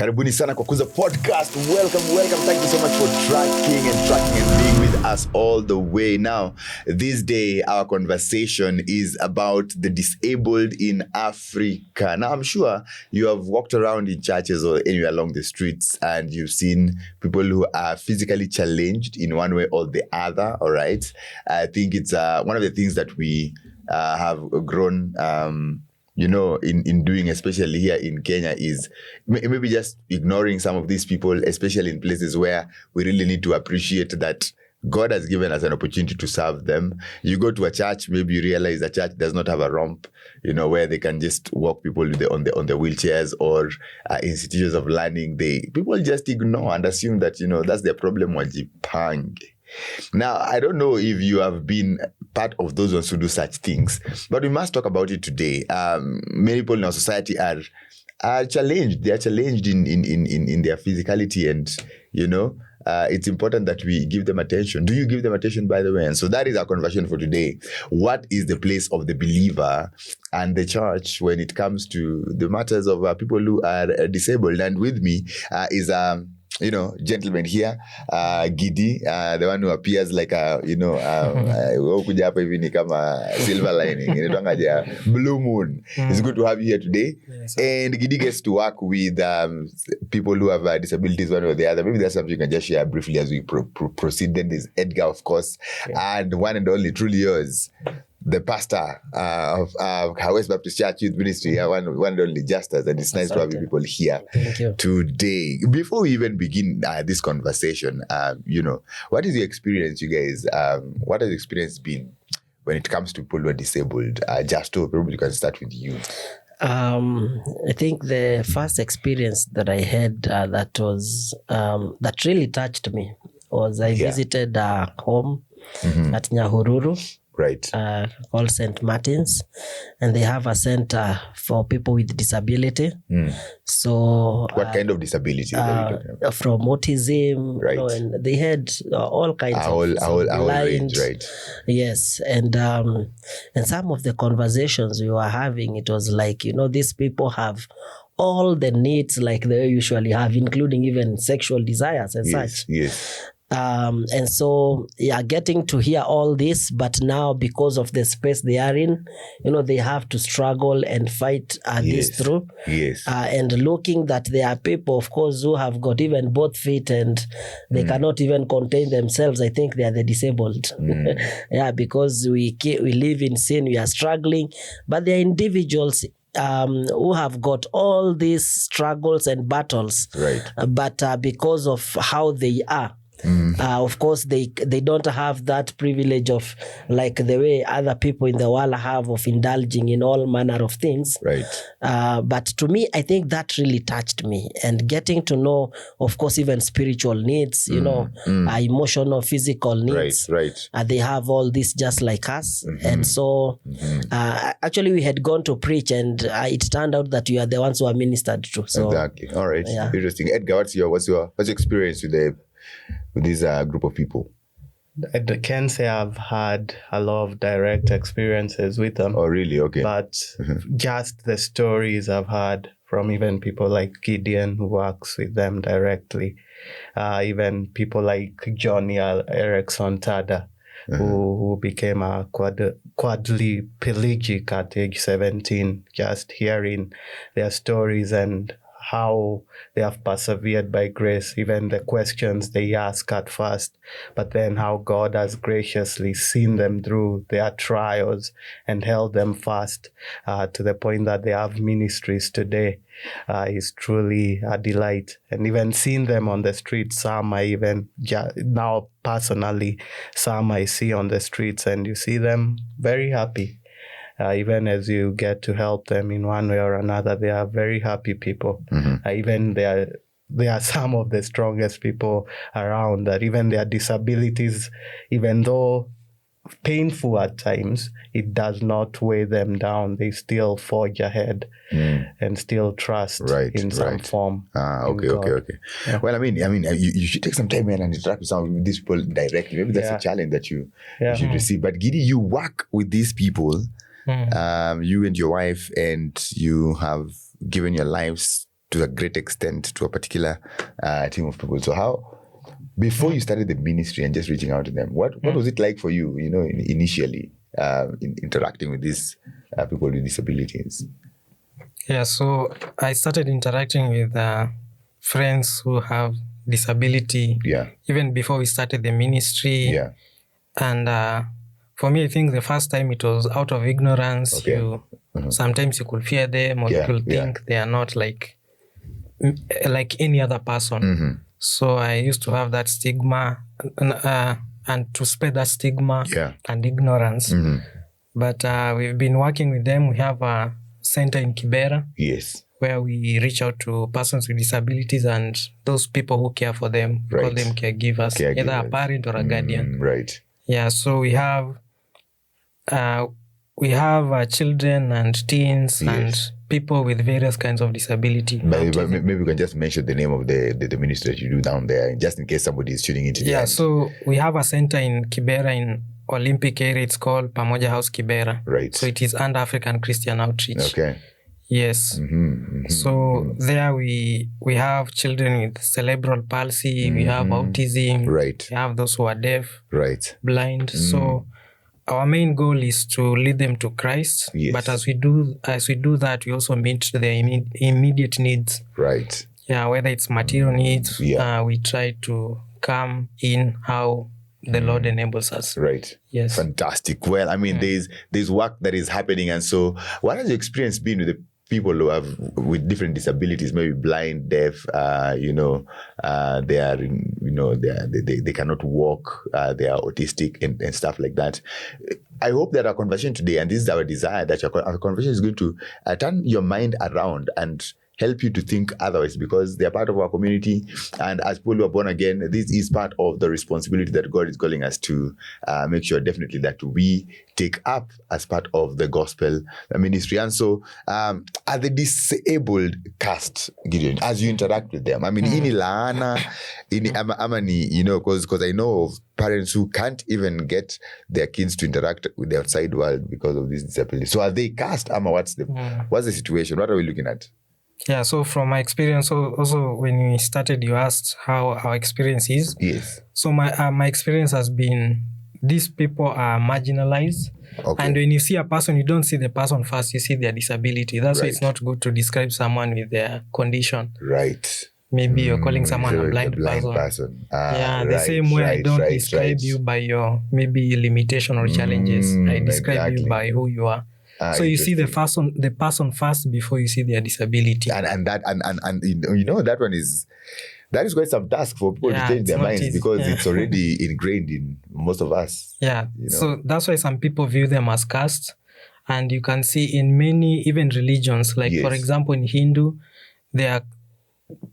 Karibuni sana kwa Kuza podcast. Welcome. Thank you so much for tracking and being with us all the way. Now, this day, our conversation is about the disabled in Africa. Now, I'm sure you have walked around in churches or anywhere along the streets and you've seen people who are physically challenged in one way or the other, all right? I think it's one of the things that we have grown in doing, especially here in Kenya, is maybe just ignoring some of these people, especially in places where we really need to appreciate that God has given us an opportunity to serve them. You go to a church, maybe you realize the church does not have a ramp, where they can just walk people on the wheelchairs, or institutions of learning. People just ignore and assume that, that's their problem, wajipange. Now, I don't know if you have been part of those ones who do such things, but we must talk about it today. Many people in our society are challenged. They are challenged in their physicality, and it's important that we give them attention. Do you give them attention, by the way? And so that is our conversation for today. What is the place of the believer and the church when it comes to the matters of people who are disabled? And with me is gentleman here, Gidi, the one who appears like kuja hapa hivi ni kama silver lining, blue moon. It's good to have you here today. Yes, and Gidi gets to work with people who have disabilities one or the other. Maybe that's something you can just share briefly as we proceed. Then there's Edgar, of course, and one and only, truly yours, the pastor of West Baptist Church Youth Ministry, one and only Justus, and it's nice to have you people here today. Before we even begin this conversation, what is your experience, you guys? What has your experience been when it comes to people who are disabled? Justo, probably you can start with you. I think the first experience that I had that was that really touched me was I visited a home at Nyahururu. Right. Called St. Martin's, and they have a center for people with disability. So what kind of disability from autism, right. And they had all kinds of blind range, right? Yes, and some of the conversations we were having, it was like, these people have all the needs like they usually have, including even sexual desires and such. Yes. And so, getting to hear all this, but now because of the space they are in, they have to struggle and fight this through. Yes. And looking that there are people, of course, who have got even both feet and they cannot even contain themselves. I think they are the disabled. Because we live in sin, we are struggling, but they are individuals who have got all these struggles and battles. Right. But because of how they are, of course, they don't have that privilege of like the way other people in the world have of indulging in all manner of things. Right. But to me, I think that really touched me, and getting to know, of course, even spiritual needs, emotional, physical needs. Right. They have all this just like us. And so actually we had gone to preach, and it turned out that you are the ones who are ministered to. So, exactly. All right. Yeah. Interesting. Edgar, what's your experience with this group of people? I can say I've had a lot of direct experiences with them. Oh, really? Okay. But just the stories I've heard from even people like Gideon, who works with them directly, even people like Johnny Erickson Tada, who became a quadriplegic at age 17, just hearing their stories and how they have persevered by grace, even the questions they ask at first, but then how God has graciously seen them through their trials and held them fast to the point that they have ministries today is truly a delight. And even seeing them on the streets, some I even now personally, some I see on the streets, and you see them very happy. Even as you get to help them in one way or another, they are very happy people. Even they are some of the strongest people around, that even their disabilities, even though painful at times, it does not weigh them down. They still forge ahead and still trust in some form. Okay. Yeah. Well, I mean, you should take some time and interact with some of these people directly. Maybe that's a challenge that you should receive. But Gidi, you work with these people. You and your wife, and you have given your lives to a great extent to a particular team of people. So how, before you started the ministry and just reaching out to them, what was it like for you, initially in interacting with these people with disabilities? Yeah, so I started interacting with friends who have disability even before we started the ministry. Yeah. And for me, I think the first time it was out of ignorance. Okay. Sometimes you could fear them, or you could think they are not like any other person. So I used to have that stigma and to spread that stigma and ignorance. But we've been working with them. We have a center in Kibera. Yes. Where we reach out to persons with disabilities and those people who care for them. We call them caregivers, either a parent or a guardian. Right. Yeah, so we have children and teens and people with various kinds of disability. But maybe we can just mention the name of the ministry that you do down there, just in case somebody is tuning into the end. So we have a center in Kibera in Olympic area. It's called Pamoja House Kibera. Right. So it is under African Christian Outreach. Okay. Yes. So there we have children with cerebral palsy, we have autism, right. We have those who are deaf, right, blind. So our main goal is to lead them to Christ. Yes. But as we do that, we also meet their immediate needs. Right. Yeah, whether it's material needs, we try to come in how the Lord enables us. Right. Yes. Fantastic. Well, I mean, there's work that is happening, and so what has your experience been with the people who have with different disabilities, maybe blind, deaf, they are, they cannot walk, they are autistic and stuff like that. I hope that our conversation today, and this is our desire, that our conversation is going to turn your mind around and help you to think otherwise, because they are part of our community. And as people who are born again, this is part of the responsibility that God is calling us to make sure definitely that we take up as part of the gospel ministry. And so are the disabled cast, Gideon, as you interact with them? I mean, ini laana, because I know of parents who can't even get their kids to interact with the outside world because of this disability. So are they cast? What's the situation? What are we looking at? Yeah, so from my experience, also when we started, you asked how our experience is. Yes. So my experience has been, these people are marginalized. Okay. And when you see a person, you don't see the person first, you see their disability. That's why it's not good to describe someone with their condition. Right. Maybe you're calling someone a blind person. The same way I don't describe you by your maybe limitation or challenges. I describe you by who you are. So you see the person first before you see their disability. And that one is quite some task for people to change their minds easy, because it's already ingrained in most of us. Yeah. So that's why some people view them as caste. And you can see in many even religions, like for example in Hindu,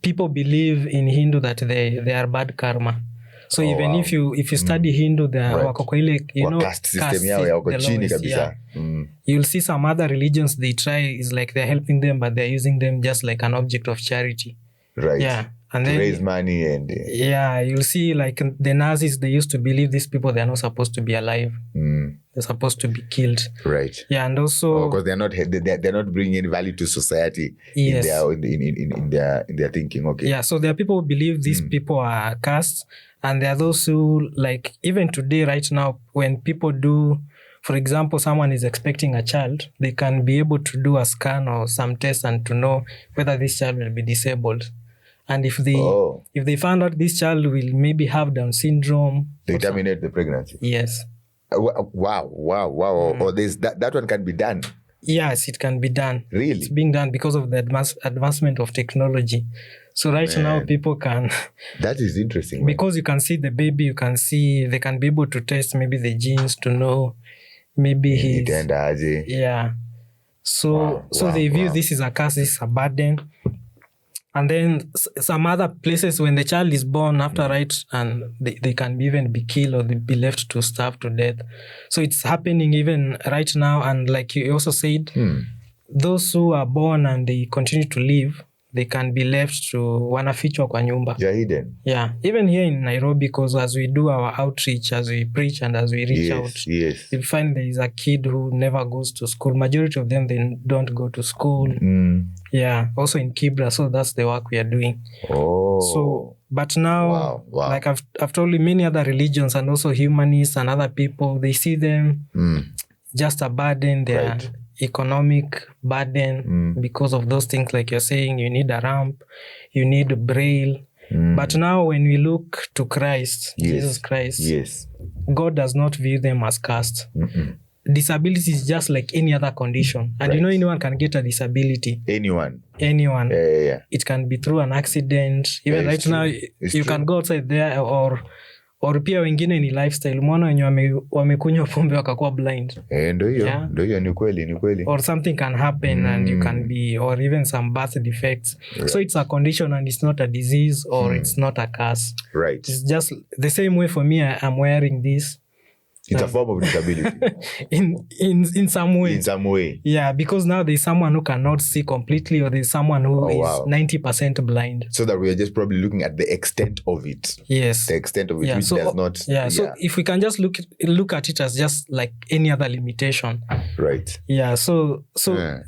people believe in Hindu that they are bad karma. So even if you study Hindu, wako kwa ile, caste system yao yako chini kabisa. You'll see some other religions, they try, is like they're helping them, but they're using them just like an object of charity. Right. Yeah. And to then raise money and you'll see like the Nazis, they used to believe these people, they're not supposed to be alive. They're supposed to be killed. Right. Yeah, and also because they're not bringing any value to society in their thinking. Okay. Yeah, so there are people who believe these people are caste, and there are those who, like, even today, right now, when people do, for example, someone is expecting a child, they can be able to do a scan or some test and to know whether this child will be disabled. And if they find out this child will maybe have Down syndrome, they terminate the pregnancy. Yes. Wow. Or that one can be done. Yes, it can be done. Really? It's being done because of the advancement of technology. So now people can... That is interesting. Because you can see the baby, they can be able to test maybe the genes to know maybe yeah. So they view this as a curse, this is a burden. And then some other places, when the child is born after, and they can even be killed or they be left to starve to death. So it's happening even right now. And like you also said, those who are born and they continue to live, they can be left to wanafichwa kwa nyumba. You're hidden. Yeah, even here in Nairobi, because as we do our outreach, as we preach and as we reach out, you'll find there is a kid who never goes to school. Majority of them, they don't go to school. Yeah, also in Kibra, so that's the work we are doing. So, but now, like I've told you, many other religions and also humanists and other people, they see them just a burden. They are economic burden because of those things, like you're saying, you need a ramp, you need a braille. But now when we look to Christ, Jesus Christ, God does not view them as cursed. Disability is just like any other condition. And you know, anyone can get a disability. Anyone. Yeah. It can be through an accident. Even right now, you can go outside there or pia wengine ni lifestyle. Umeona wenye wamekunywa pombe wakakuwa blind. Ndio hiyo ni kweli. Or something can happen and you can be, or even some birth defects. So it's a condition and it's not a disease or it's not a curse. Right. It's just the same way for me, I'm wearing this. It's a form of disability. in some way. In some way. Yeah, because now there's someone who cannot see completely, or there's someone who is 90% blind. So that we are just probably looking at the extent of it. Yes. The extent of it, which does not... Yeah, so if we can just look at it as just like any other limitation. Right. Yeah, so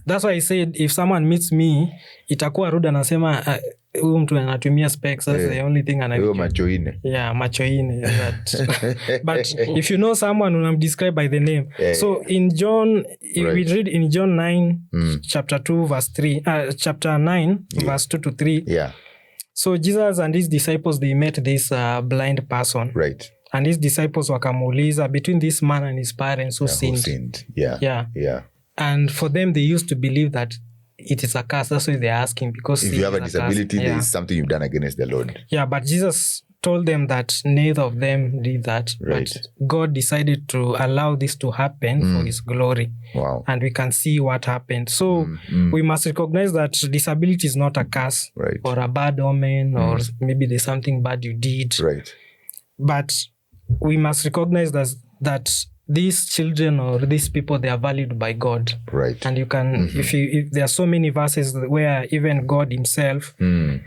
that's why I said, if someone meets me, itakuwa rude anasema... huyu mtu anatumia specs, that's the only thing anatumia. Macho ine. Yeah, macho ine. But if you know someone who I'm described by the name. So in John, we read in John 9, chapter 2, verse 3, chapter 9, verse 2 to 3. Yeah. So Jesus and his disciples, they met this blind person. Right. And his disciples wakamuuliza, between this man and his parents who sinned. Yeah. And for them, they used to believe that it is a curse. That's why they're asking, because if you have a disability, there is something you've done against the Lord. Yeah, but Jesus told them that neither of them did that. Right. But God decided to allow this to happen for his glory. Wow. And we can see what happened. So we must recognize that disability is not a curse or a bad omen or maybe there's something bad you did. Right. But we must recognize that these children or these people, they are valued by God. Right. And you can, if there are so many verses where even God himself,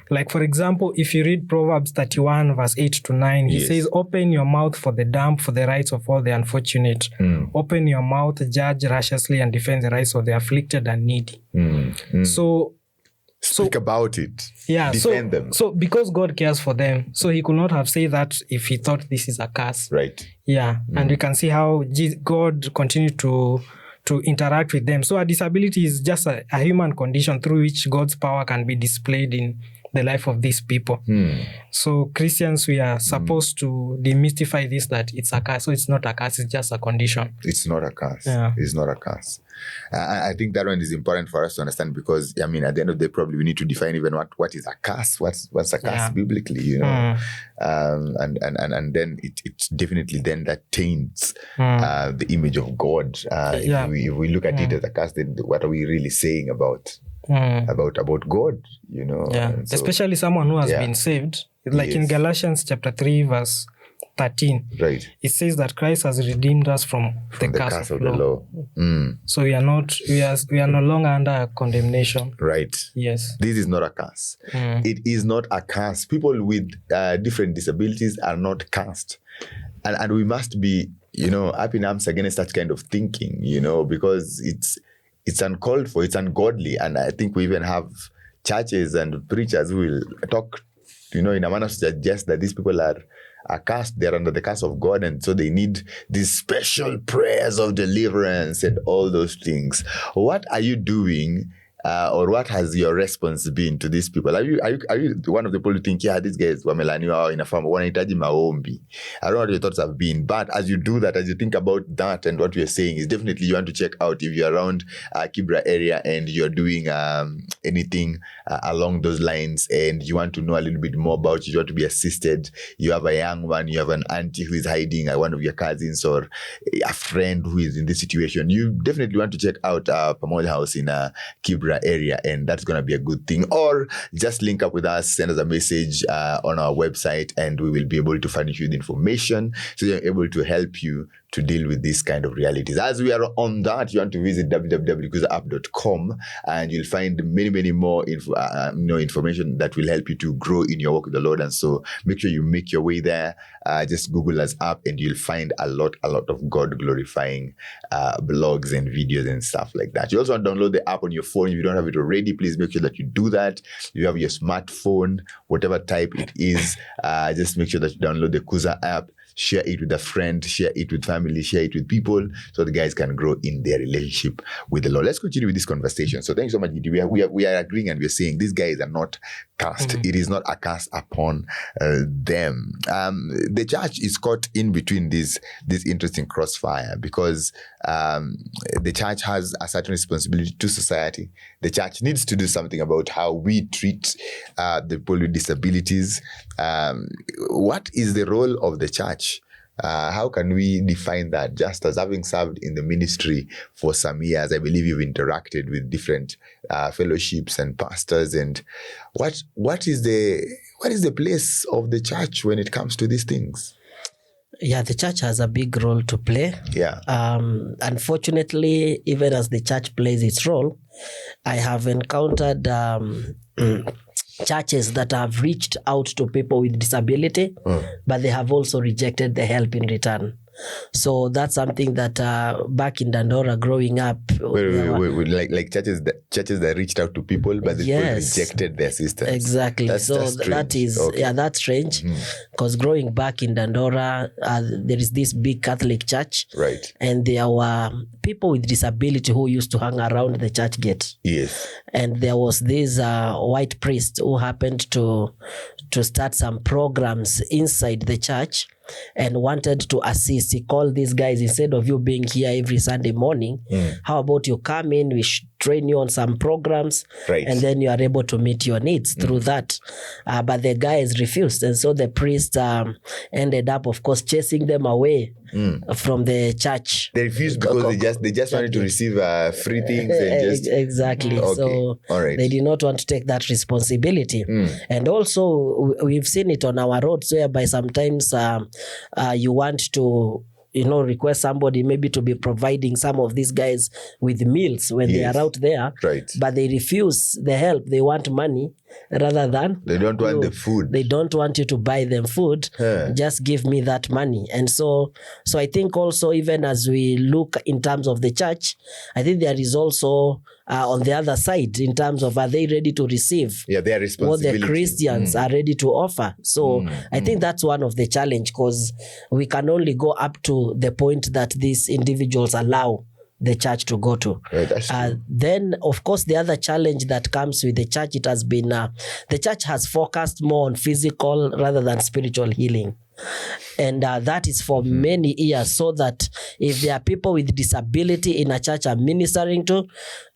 like for example, if you read Proverbs 31 verse 8 to 9, he says, open your mouth for the dumb, for the rights of all the unfortunate. Open your mouth, judge righteously and defend the rights of the afflicted and needy. So speak about it. Yeah. Defend them. So because God cares for them, so he could not have said that if he thought this is a curse. Right. Yeah. And we can see how God continued to interact with them. So a disability is just a human condition through which God's power can be displayed in the life of these people. So Christians, we are supposed to demystify this, that it's a curse. So it's not a curse, it's just a condition. It's not a curse. Yeah. It's not a curse. I think that one is important for us to understand, because I mean, at the end of the day, probably we need to define even what is a curse, what's a curse biblically, you know. And then it's definitely then that taints the image of God. If we look at it as a curse, then what are we really saying about God, you know? Yeah. So, especially someone who has been saved. Like in Galatians chapter 3 verse 13. Right. It says that Christ has redeemed us from the curse of the law. So we are no longer under condemnation. Right. Yes. This is not a curse. It is not a curse. People with different disabilities are not cursed. And we must be, you know, up in arms against that kind of thinking, you know, because it's uncalled for, it's ungodly. And I think we even have churches and preachers who will talk, you know, in a manner to suggest that these people are cursed, they're under the curse of God, and so they need these special prayers of deliverance and all those things. What are you doing? Or what has your response been to these people? Are you one of the people who think, yeah, these guys wamelaniwa inafaa wanahitaji maombi? I don't know what your thoughts have been, but as you do that, as you think about that and what we are saying, is definitely you want to check out if you're around Kibra area and you're doing anything along those lines, and you want to know a little bit more about it, you want to be assisted, you have a young one, you have an auntie who is hiding, one of your cousins, or a friend who is in this situation, you definitely want to check out Pamoja House in Kibra area, and that's going to be a good thing. Or just link up with us, send us a message on our website, and we will be able to furnish you with information so you're able to help you to deal with these kind of realities. As we are on that, you want to visit www.kuzaapp.com and you'll find many more information that will help you to grow in your walk with the Lord. And so make sure you make your way there. Just Google us up and you'll find a lot of God glorifying blogs and videos and stuff like that. You also want to download the app on your phone. If you don't have it already, please make sure that you do that. If you have your smartphone, whatever type it is, just make sure that you download the Kuza app. Share it with a friend, share it with family, share it with people so the guys can grow in their relationship with the Lord. Let's continue with this conversation. So thanks so much, Gidi. We are agreeing and we're saying these guys are not cast. It is not a cast upon them. The church is caught in between this interesting crossfire because the church has a certain responsibility to society. The church needs to do something about how we treat the people with disabilities. What is the role of the church? How can we define that? Just as having served in the ministry for some years, I believe you've interacted with different fellowships and pastors. And what is the place of the church when it comes to these things? Yeah, the church has a big role to play. Yeah. Unfortunately, even as the church plays its role, I have encountered churches that have reached out to people with disability, but they have also rejected the help in return. So that's something that back in Dandora growing up, wait, like churches that reached out to people, but the people rejected their assistance. Exactly. That's that is that's strange because growing back in Dandora, there is this big Catholic church, right? And there were people with disability who used to hang around the church gate. Yes. And there was this white priest who happened to start some programs inside the church and wanted to assist. He called these guys, instead of you being here every Sunday morning, how about you come in, we train you on some programs, right, and then you are able to meet your needs through that. But the guys refused. And so the priest ended up, of course, chasing them away from the church. They refused because they just wanted to receive free things. And just exactly. Okay. So all right, they did not want to take that responsibility. And also we've seen it on our roads whereby sometimes you want to request somebody maybe to be providing some of these guys with meals when they are out there, right, but they refuse the help. They want money rather than they don't want the food. They don't want you to buy them food. Just give me that money. And so I think also, even as we look in terms of the church, I think there is also on the other side, in terms of, are they ready to receive their responsibility, what the Christians are ready to offer? So I think that's one of the challenge, because we can only go up to the point that these individuals allow the church to go to. Then, of course, the other challenge that comes with the church, it has been, the church has focused more on physical rather than spiritual healing. And that is for many years, so that if there are people with disability in a church I'm ministering to,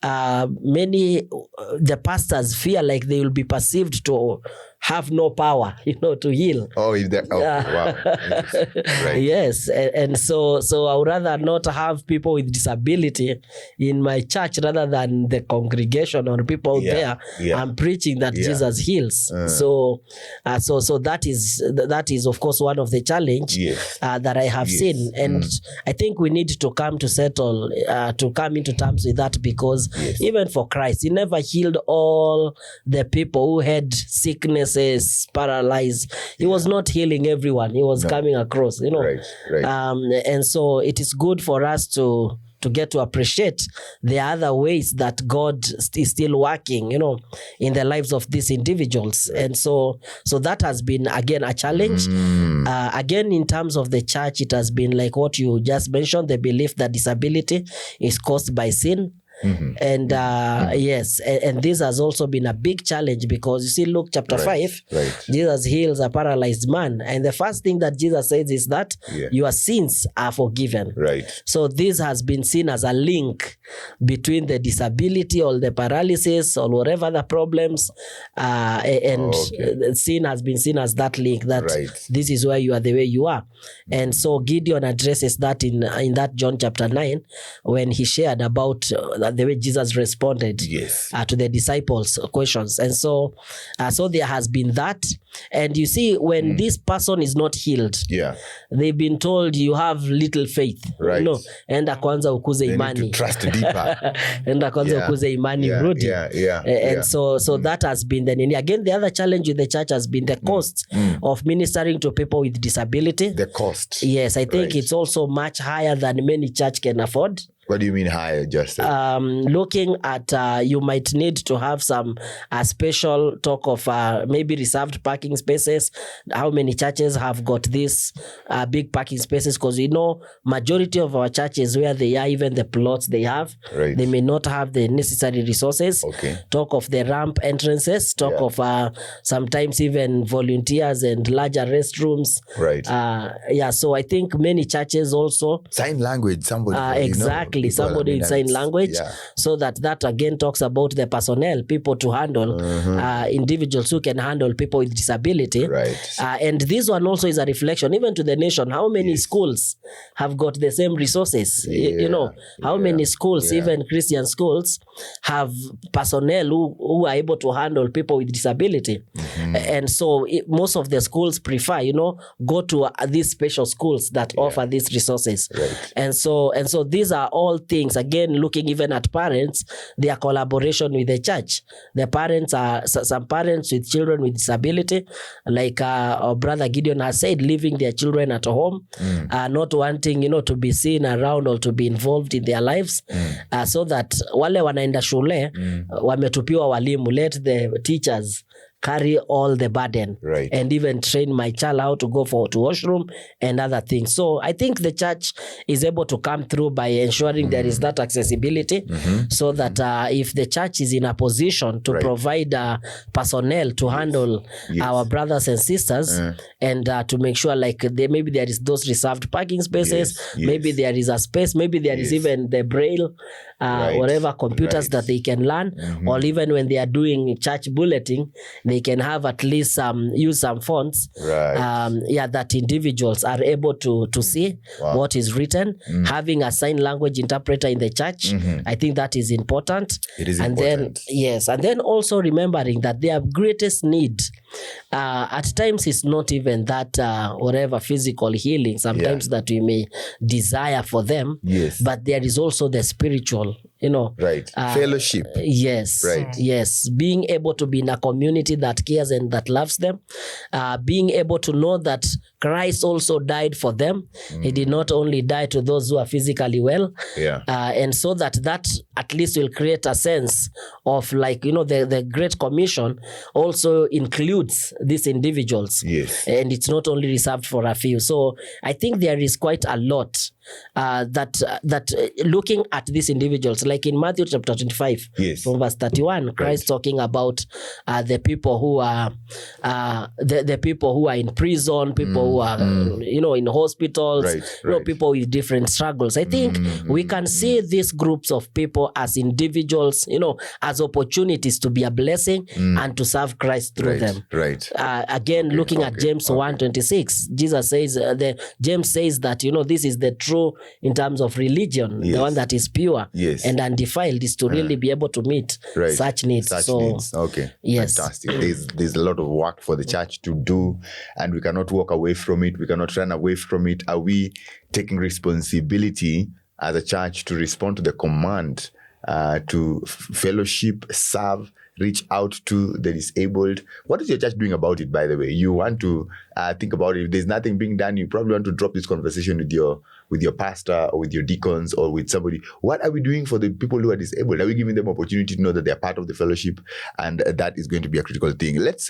the pastors fear like they will be perceived to have no power, to heal. Wow. Right. Yes. And so I would rather not have people with disability in my church rather than the congregation or people there. I'm preaching that Jesus heals. So that is of course one of the challenge that I have seen. And I think we need to come into terms with that, because even for Christ, he never healed all the people who had sicknesses, paralyzed. He was not healing everyone. He was coming across, Right. And so it is good for us to get to appreciate the other ways that God is still working, in the lives of these individuals. And so that has been, again, a challenge. Again, in terms of the church, it has been like what you just mentioned, the belief that disability is caused by sin. And yes, and this has also been a big challenge, because you see, Luke chapter 5, Jesus heals a paralyzed man, and the first thing that Jesus says is that your sins are forgiven. So this has been seen as a link between the disability or the paralysis or whatever the problems, and sin has been seen as that link, that this is why you are the way you are. And so Gideon addresses that in that John chapter 9, when he shared about the way Jesus responded to the disciples' questions. And so there has been that. And you see, when this person is not healed, they've been told you have little faith. Right. Enda kwanza ukuze imani. They need to trust deeper. Enda kwanza ukuze imani rudi. And so that has been the again, the other challenge with the church has been the cost of ministering to people with disability. The cost. Yes, I think it's also much higher than many church can afford. What do you mean higher, Justin? Looking at, you might need to have some special talk of maybe reserved parking spaces. How many churches have got these big parking spaces? Because majority of our churches, where they are, even the plots they have, they may not have the necessary resources. Talk of the ramp entrances. Talk of sometimes even volunteers and larger restrooms. So I think many churches also sign language. Somebody exactly. Somebody in sign language, so that again talks about the personnel, people to handle individuals who can handle people with disability. And this one also is a reflection even to the nation. How many schools have got the same resources? How many schools, even Christian schools, have personnel who are able to handle people with disability? And so most of the schools prefer, go to these special schools that offer these resources. And so these are all things, again, looking even at parents, their collaboration with the church. The parents are some parents with children with disability, like our brother Gideon has said, leaving their children at home, not wanting to be seen around or to be involved in their lives, so that wale wanaenda shule wametupiwa walimu, let the teachers carry all the burden, and even train my child how to go to washroom and other things. So I think the church is able to come through by ensuring there is that accessibility, so that if the church is in a position to provide personnel to handle our brothers and sisters, and to make sure like maybe there is those reserved parking spaces, maybe there is a space, maybe there is even the braille, whatever computers that they can learn, or even when they are doing church bulleting, they can have at least use some fonts, that individuals are able to see what is written. Having a sign language interpreter in the church, I think that is important. It is important. And then also remembering that their greatest need at times is not even that whatever physical healing sometimes that we may desire for them, but there is also the spiritual, fellowship. Yes, being able to be in a community that cares and that loves them, being able to know that Christ also died for them. He did not only die to those who are physically well, and so that at least will create a sense of like, the Great Commission also includes these individuals, and it's not only reserved for a few. So I think there is quite a lot that looking at these individuals, like in Matthew chapter 25, from verse 31, Christ talking about the people who are the people who are in prison, people who are in hospitals, people with different struggles. I think we can see these groups of people as individuals, as opportunities to be a blessing and to serve Christ through them. Again, looking at James 1:26, Jesus says, James says that this is the true in terms of religion, the one that is pure and undefiled, is to really be able to meet such needs. Fantastic. There's a lot of work for the church to do, and we cannot walk away from it. We cannot run away from it. Are we taking responsibility as a church to respond to the command to fellowship, serve, reach out to the disabled? What is your church doing about it, by the way? You want to think about it. If there's nothing being done, you probably want to drop this conversation with your pastor or with your deacons or with somebody. What are we doing for the people who are disabled? Are we giving them opportunity to know that they're part of the fellowship? And that is going to be a critical thing. Let's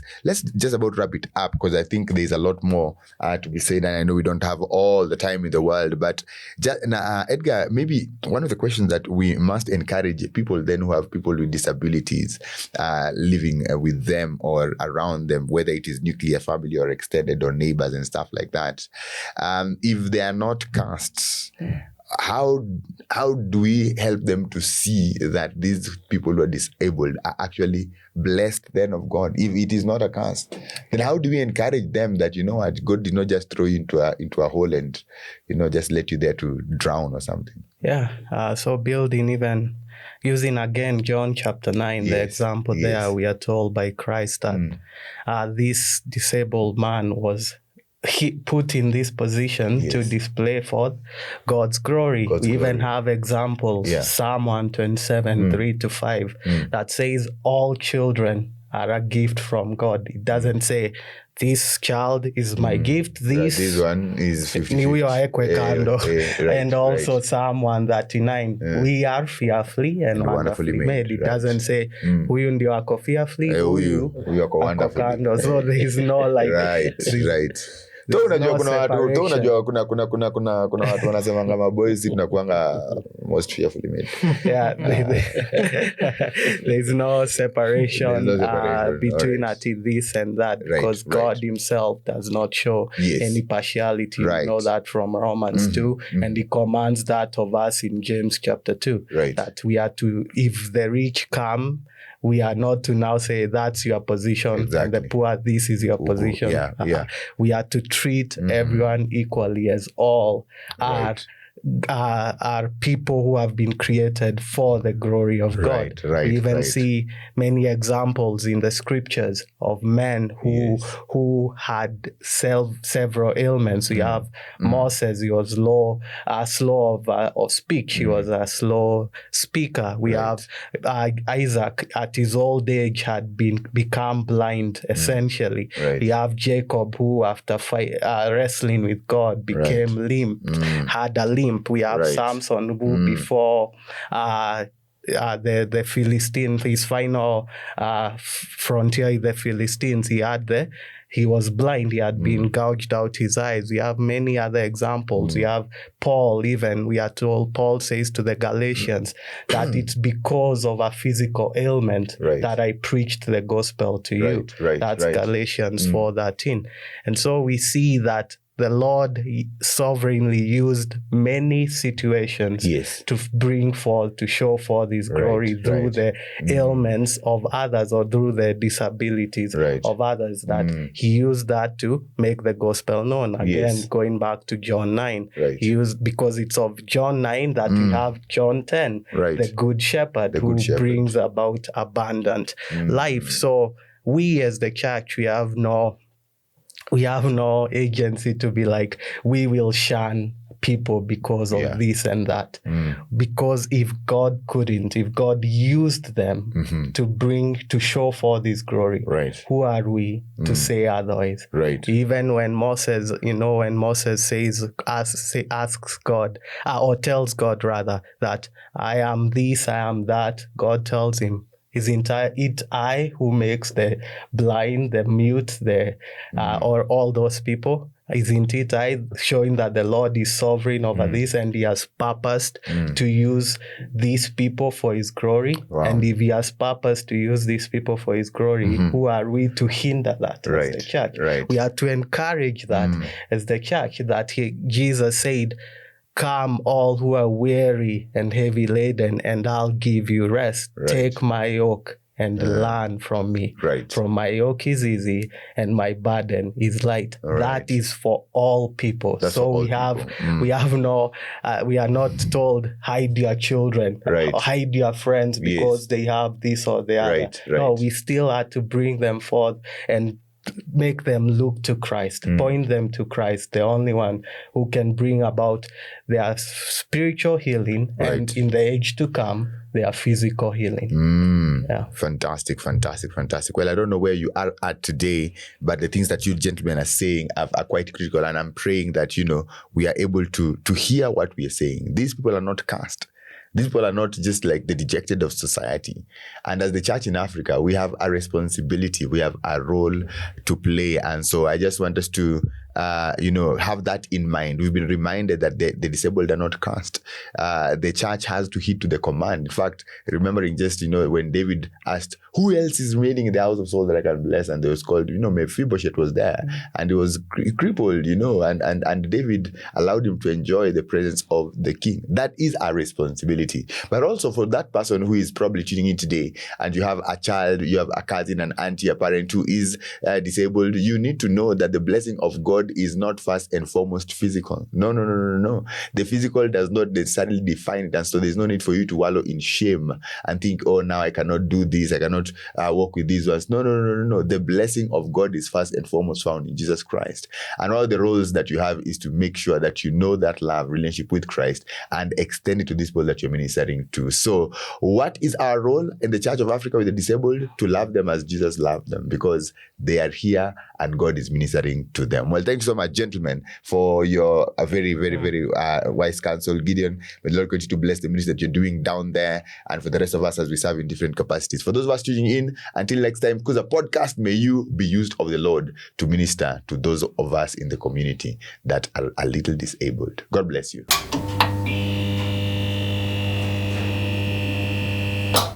just about wrap it up, because I think there's a lot more to be said, and I know we don't have all the time in the world. But Edgar, maybe one of the questions that we must encourage people then who have people with disabilities living with them or around them, whether it is nuclear family or extended or neighbors and stuff like that, if they are not casts, how do we help them to see that these people who are disabled are actually blessed then of God? If it is not a cast, then how do we encourage them that, what, God did not just throw you into a hole and just let you there to drown or something? So building even using again John chapter 9, the example there, we are told by Christ that this disabled man was put in this position to display forth God's glory. We even have examples, Psalm 127, 3-5, that says all children are a gift from God. It doesn't say this child is my gift, this one is 50. And also Psalm 139, we are fearfully and wonderfully made. It doesn't say huyu ndio ako fearfully, huyu ako wonderfully. So there is no like right. Unajua kuna watu wanasemanga maboys tunakuanga most fearfully made. There's no separation, between this and that, because God himself does not show any partiality. We know that from Romans 2, and he commands that of us in James chapter 2, that we are to, if the rich come, we are not to now say that's your position, and the poor, this is your position. We are to treat everyone equally, as all are people who have been created for the glory of God. We even see many examples in the scriptures of men who had several ailments. We have Moses, he was slow of speech. He was a slow speaker. We have Isaac, at his old age, had become blind, essentially. We have Jacob, who after wrestling with God became lame, had a limp. We have Samson, who before the Philistines, his final frontier with the Philistines, he was blind. He had been gouged out his eyes. We have many other examples. We have Paul, even, we are told, Paul says to the Galatians that it's because of a physical ailment that I preached the gospel to you. That's Galatians 4:13. And so we see that the Lord sovereignly used many situations to bring forth, to show forth his glory through the ailments of others, or through the disabilities of others, that he used that to make the gospel known. Again, going back to John 9, he used, because it's of John 9 that we have John 10, the good shepherd, who brings about abundant life. So we as the church, we have no agency to be like, we will shun people because of this and that. Because if God used them to show forth his glory, who are we to say otherwise? Even when Moses, asks God, or tells God rather, that I am this, I am that, God tells him, it I who makes the blind, the mute, or all those people? Isn't it I, showing that the Lord is sovereign over this, and he has purposed to use these people for his glory? And if he has purposed to use these people for his glory, who are we to hinder that as the church? We are to encourage that as the church, that Jesus said, come all who are weary and heavy laden, and I'll give you rest. Take my yoke and learn from me. For my yoke is easy and my burden is light. That is for all people. So we are not told hide your children or hide your friends because they have this or the other. No, we still are to bring them forth and make them look to Christ, point them to Christ, the only one who can bring about their spiritual healing, and in the age to come, their physical healing. Fantastic. Well, I don't know where you are at today, but the things that you gentlemen are saying are quite critical, and I'm praying that, we are able to hear what we are saying. These people are not cast. These people are not just like the dejected of society. And as the church in Africa, we have a responsibility. We have a role to play. And so I just want us to, have that in mind. We've been reminded that the disabled are not cast. The church has to heed to the command. In fact, remembering just, when David asked, who else is remaining in the house of Saul that I can bless? And they was called, Mephibosheth was there, and he was crippled, and David allowed him to enjoy the presence of the king. That is our responsibility. But also for that person who is probably tuning in today, and you have a child, you have a cousin, an auntie, a parent who is disabled, you need to know that the blessing of God God is not first and foremost physical. No. The physical does not necessarily define it. And so there's no need for you to wallow in shame and think, oh, now I cannot do this. I cannot walk with these ones. No. The blessing of God is first and foremost found in Jesus Christ. And all the roles that you have is to make sure that you know that love, relationship with Christ, and extend it to this people that you're ministering to. So what is our role in the Church of Africa with the disabled? To love them as Jesus loved them, because they are here and God is ministering to them. Well, thank you so much, gentlemen, for your very wise counsel. Gideon, may the Lord continue to bless the ministry that you're doing down there, and for the rest of us as we serve in different capacities. For those of us tuning in, until next time, Kuza Podcast, may you be used of the Lord to minister to those of us in the community that are a little disabled. God bless you.